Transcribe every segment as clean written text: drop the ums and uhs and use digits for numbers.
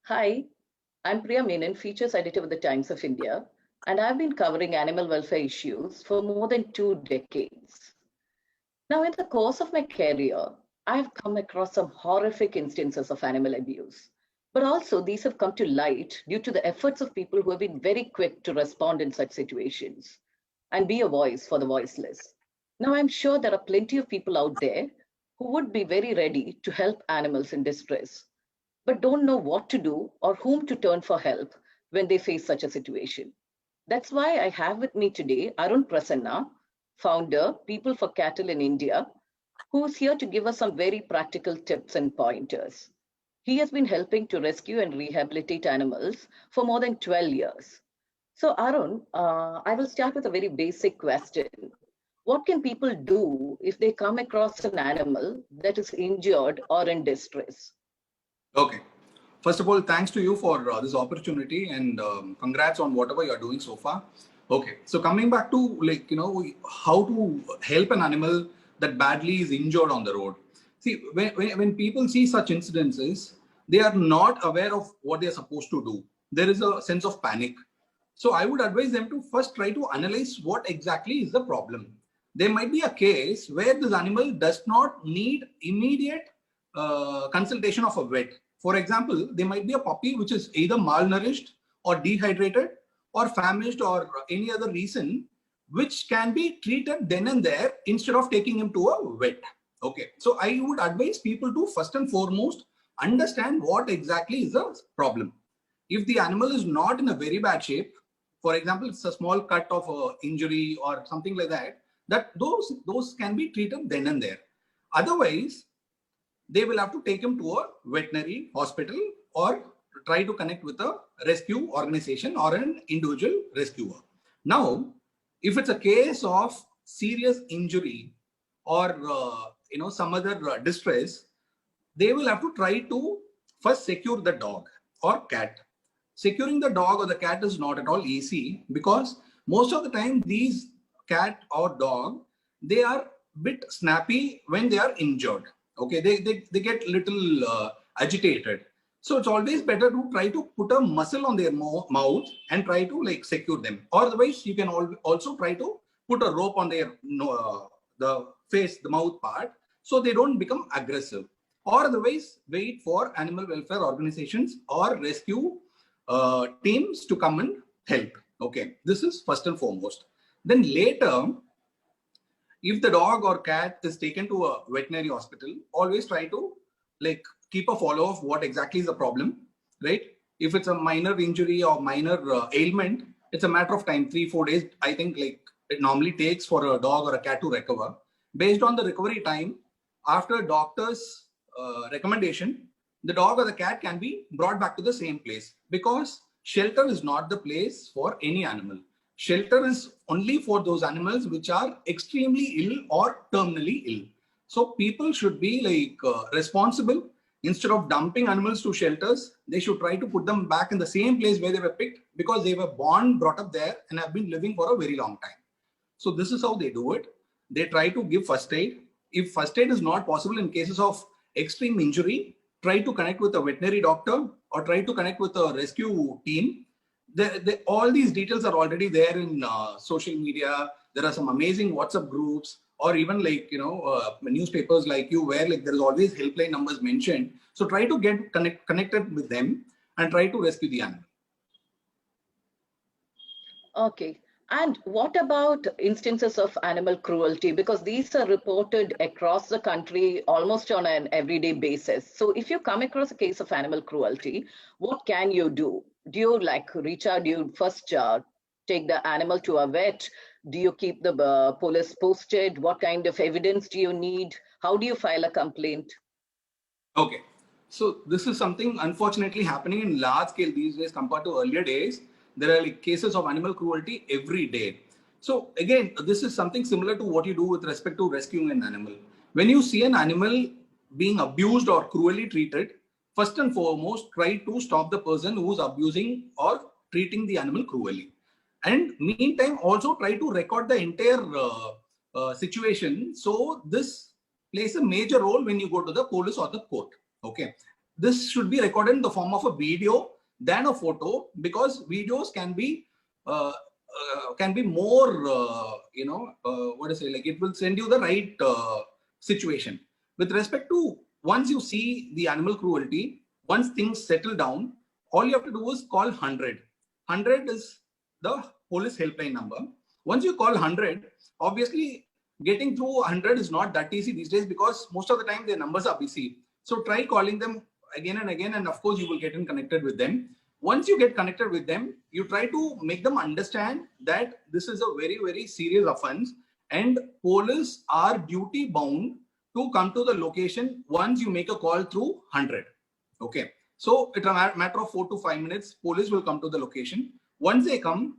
Hi, I'm Priya Menon, Features Editor with the Times of India, and I've been covering animal welfare issues for more than 2 decades. Now, in the course of my career, I've come across some horrific instances of animal abuse. But also, these have come to light due to the efforts of people who have been very quick to respond in such situations and be a voice for the voiceless. Now, I'm sure there are plenty of people out there who would be very ready to help animals in distress but don't know what to do or whom to turn for help when they face such a situation. That's why I have with me today Arun Prasanna, founder, People for Cattle in India, who's here to give us some very practical tips and pointers. He has been helping to rescue and rehabilitate animals for more than 12 years. So, Arun, I will start with a very basic question. What can people do if they come across an animal that is injured or in distress? Okay. First of all, thanks to you for this opportunity and congrats on whatever you're doing so far. Okay. So coming back to how to help an animal that badly is injured on the road. See, when people see such incidences, they are not aware of what they are supposed to do. There is a sense of panic. So I would advise them to first try to analyze what exactly is the problem. There might be a case where this animal does not need immediate consultation of a vet. For example, there might be a puppy which is either malnourished or dehydrated or famished or any other reason which can be treated then and there instead of taking him to a vet. Okay, so I would advise people to first and foremost understand what exactly is the problem. If the animal is not in a very bad shape, for example, it's a small cut of injury or something like that, those can be treated then and there. Otherwise, they will have to take him to a veterinary hospital or try to connect with a rescue organization or an individual rescuer. Now, if it's a case of serious injury or some other distress, they will have to try to first secure the dog or cat. Securing the dog or the cat is not at all easy because most of the time these cat or dog, they are bit snappy when they are injured. Okay, they get little agitated. So it's always better to try to put a muscle on their mouth and try to like secure them. Or otherwise, you can also try to put a rope on their the face, the mouth part, so they don't become aggressive. Or otherwise, wait for animal welfare organizations or rescue teams to come and help. Okay, this is first and foremost. Then later, if the dog or cat is taken to a veterinary hospital, always try to like keep a follow of what exactly is the problem, right? If it's a minor injury or minor ailment, it's a matter of time, 3-4 days. I think like it normally takes for a dog or a cat to recover. Based on the recovery time, after doctor's recommendation, the dog or the cat can be brought back to the same place because shelter is not the place for any animal. Shelter is only for those animals which are extremely ill or terminally ill. So people should be like responsible. Instead of dumping animals to shelters, they should try to put them back in the same place where they were picked because they were born, brought up there and have been living for a very long time. So this is how they do it. They try to give first aid. If first aid is not possible in cases of extreme injury, try to connect with a veterinary doctor or try to connect with a rescue team. All these details are already there in social media. There are some amazing WhatsApp groups or even like, newspapers like you where like there is always helpline numbers mentioned. So try to get connected with them and try to rescue the animal. Okay. And what about instances of animal cruelty? Because these are reported across the country almost on an everyday basis. So if you come across a case of animal cruelty, what can you do? Do you like reach out? Do you first take the animal to a vet? Do you keep the police posted? What kind of evidence do you need? How do you file a complaint? Okay. So this is something unfortunately happening in large scale these days compared to earlier days. There are like cases of animal cruelty every day. So again, this is something similar to what you do with respect to rescuing an animal. When you see an animal being abused or cruelly treated, first and foremost, try to stop the person who's abusing or treating the animal cruelly. And meantime, also try to record the entire situation. So this plays a major role when you go to the police or the court. Okay. this should be recorded in the form of a video than a photo, because videos can be more, what to say, like it will send you the right situation. With respect to, once you see the animal cruelty, once things settle down, all you have to do is call 100. 100 is the police helpline number. Once you call 100, obviously getting through 100 is not that easy these days, because most of the time their numbers are busy. So try calling them again and again, and of course you will get in connected with them. Once you get connected with them, you try to make them understand that this is a very, very serious offense, and police are duty bound to come to the location once you make a call through 100. Okay. So it's a matter of 4 to 5 minutes. Police will come to the location. Once they come,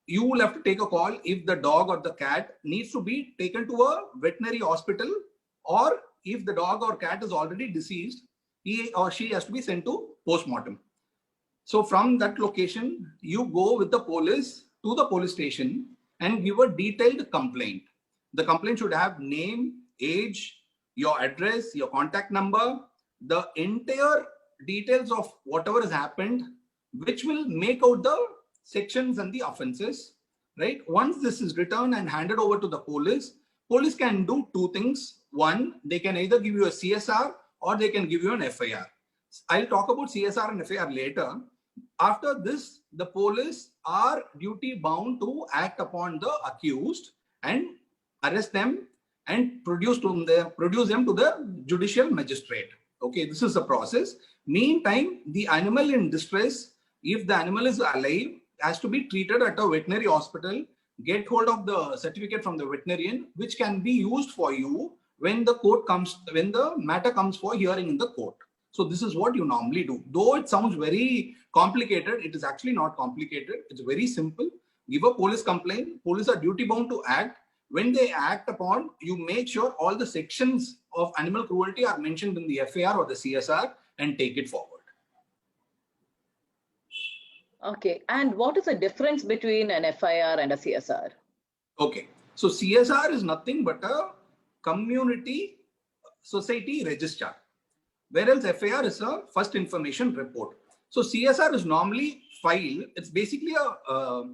you will have to take a call if the dog or the cat needs to be taken to a veterinary hospital, or if the dog or cat is already deceased, he or she has to be sent to postmortem. So from that location, you go with the police to the police station and give a detailed complaint. The complaint should have name, age, your address, your contact number, the entire details of whatever has happened, which will make out the sections and the offenses, right? Once this is returned and handed over to the police, police can do two things. One, they can either give you a CSR or they can give you an FIR. I'll talk about CSR and FIR later. After this, the police are duty bound to act upon the accused and arrest them and produce them to the judicial magistrate. Okay, this is the process. Meantime, the animal in distress, if the animal is alive, has to be treated at a veterinary hospital, get hold of the certificate from the veterinarian, which can be used for you when the matter comes for hearing in the court. So this is what you normally do. Though it sounds very complicated, it is actually not complicated. It's very simple. Give a police complaint. Police are duty bound to act. When they act upon, you make sure all the sections of animal cruelty are mentioned in the FAR or the CSR and take it forward. Okay. And what is the difference between an FIR and a CSR? Okay. So CSR is nothing but a community society register, whereas FIR is a first information report. So CSR is normally filed. It's basically a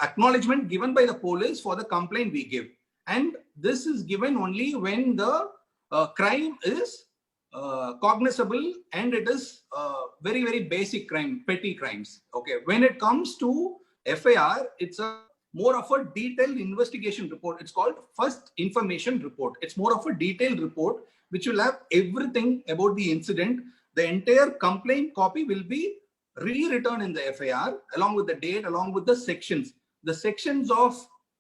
acknowledgement given by the police for the complaint we give. And this is given only when the crime is cognizable and it is very, very basic crime, petty crimes. Okay. When it comes to FIR, it's a more of a detailed investigation report. It's called first information report. It's more of a detailed report which will have everything about the incident. The entire complaint copy will be rewritten in the FIR along with the date, along with the sections. The sections of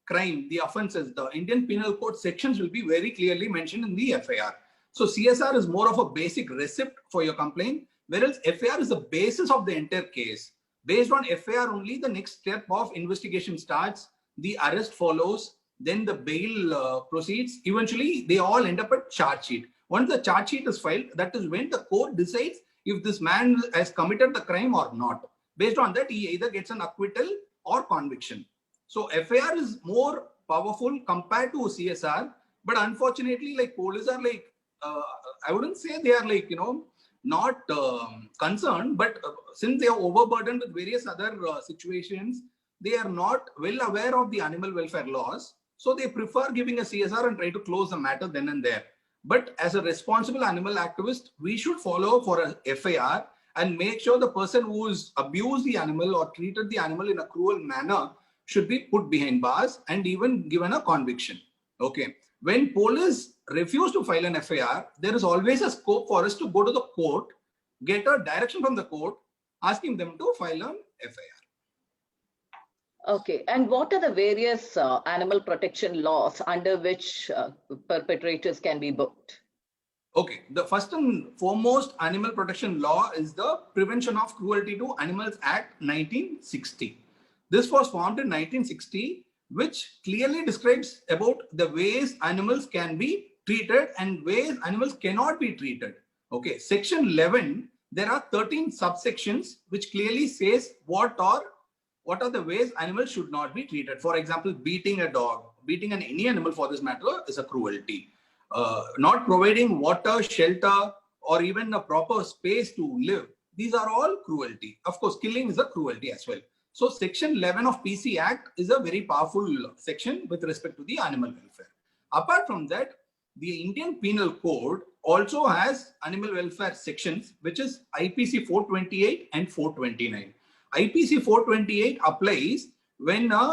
crime, the offenses, the Indian Penal Code sections will be very clearly mentioned in the FIR. So CSR is more of a basic receipt for your complaint, whereas FIR is the basis of the entire case. Based on FIR only, the next step of investigation starts, the arrest follows, then the bail proceeds. Eventually, they all end up at charge sheet. Once the charge sheet is filed, that is when the court decides if this man has committed the crime or not. Based on that, he either gets an acquittal or conviction. So FIR is more powerful compared to CSR, but unfortunately, like police are like, I wouldn't say they are like, not concerned, but since they are overburdened with various other situations, they are not well aware of the animal welfare laws. So they prefer giving a CSR and try to close the matter then and there. But as a responsible animal activist, we should follow for a FIR and make sure the person who has abused the animal or treated the animal in a cruel manner should be put behind bars and even given a conviction. Okay. When police refuse to file an FIR, there is always a scope for us to go to the court, get a direction from the court, asking them to file an FIR. Okay. And what are the various animal protection laws under which perpetrators can be booked? Okay. The first and foremost animal protection law is the Prevention of Cruelty to Animals Act 1960. This was formed in 1960, which clearly describes about the ways animals can be treated and ways animals cannot be treated. Okay, section 11, there are 13 subsections which clearly says what are the ways animals should not be treated. For example, beating a dog, beating any animal for this matter is a cruelty. Not providing water, shelter, or even a proper space to live, these are all cruelty. Of course, killing is a cruelty as well. So Section 11 of PC Act is a very powerful section with respect to the animal welfare. Apart from that, the Indian Penal Code also has animal welfare sections, which is IPC 428 and 429. IPC 428 applies when an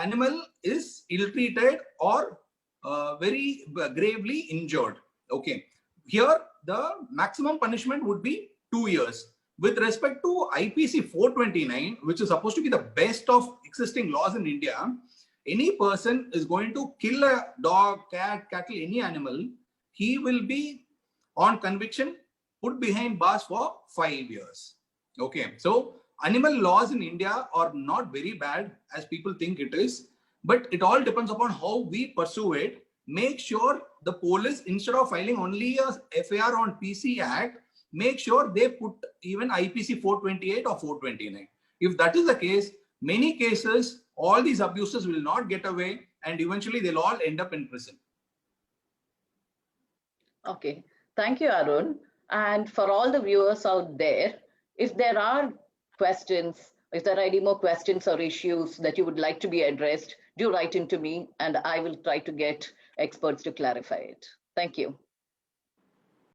animal is ill-treated or very gravely injured. Okay. Here, the maximum punishment would be 2 years. With respect to IPC 429, which is supposed to be the best of existing laws in India, any person is going to kill a dog, cat, cattle, any animal, he will be on conviction put behind bars for 5 years. Okay, so animal laws in India are not very bad as people think it is, but it all depends upon how we pursue it. Make sure the police, instead of filing only a FIR on PC Act, make sure they put even IPC 428 or 429. If that is the case, many cases, all these abuses will not get away and eventually they'll all end up in prison. Okay, thank you, Arun. And for all the viewers out there, if there are questions, if there are any more questions or issues that you would like to be addressed, do write into me and I will try to get experts to clarify it. Thank you.